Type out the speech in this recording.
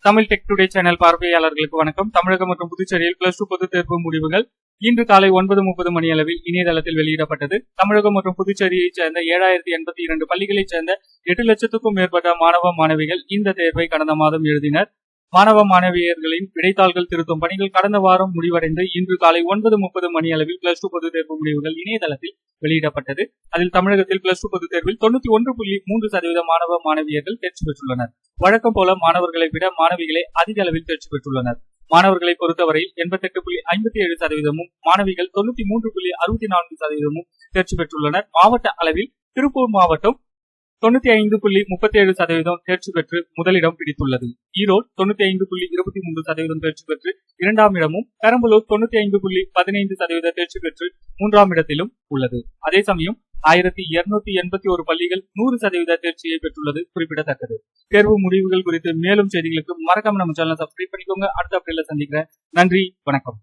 Tamil tech today channel பார்வையாளர்களுக்கு வணக்கம். தமிழகம் மற்றும் புதுச்சேரியில் பிளஸ் 2 பொதுத் தேர்வு முடிவுகள் இன்று காலை 9:30 மணி அளவில் இணையதளத்தில் வெளியிடப்பட்டது. தமிழகம் மற்றும் புதுச்சேரியைச் சேர்ந்த 7082 பள்ளிகளைச் சேர்ந்த 8 லட்சத்துக்கும் மேற்பட்ட மாணவ மாணவிகள் இந்த தேர்வை கடந்த மாதம் எழுதினர். மாணவ மாணவியர்களின் விடைத்தாள்கள் திருத்தும் பணிகள் கடந்த வாரம் முடிவடைந்து இன்று காலை 9:30 மணி அளவில் பிளஸ் 2 பொதுத் தேர்வு முடிவுகள் இணையதளத்தில் வெளியிடப்பட்டது. அதில் தமிழகத்தில் பிளஸ் 2 பொதுத் தேர்வில் 91.3% மாணவ மாணவியர்கள் தேர்ச்சி பெற்றுள்ளனர். வழக்கம் போல மாணவர்களை விட மாணவிகளே அதிக அளவில் தேர்ச்சி பெற்றுள்ளனர். மாணவர்களை பொறுத்தவரையில் 88.57%, மாணவிகள் 93.64% தேர்ச்சி பெற்றுள்ளனர். மாவட்ட அளவில் திருப்பூர் மாவட்டம் 95.37% தேர்ச்சி பெற்று முதலிடம் பிடித்துள்ளது. ஈரோடு 95.23% தேர்ச்சி பெற்று இரண்டாம் இடமும், பெரம்பலூர் 95.15% தேர்ச்சி பெற்று மூன்றாம் இடத்திலும் உள்ளது. அதே சமயம் 1281 பள்ளிகள் 100% தேர்ச்சியை பெற்றுள்ளது குறிப்பிடத்தக்கது. தேர்வு முடிவுகள் குறித்து மேலும் செய்திகளுக்கு மறக்காம நம்ம சேனலை சப்ஸ்கிரைப் பண்ணிக்கோங்க. அடுத்த அப்டேட்ல சந்திக்கிறேன். நன்றி, வணக்கம்.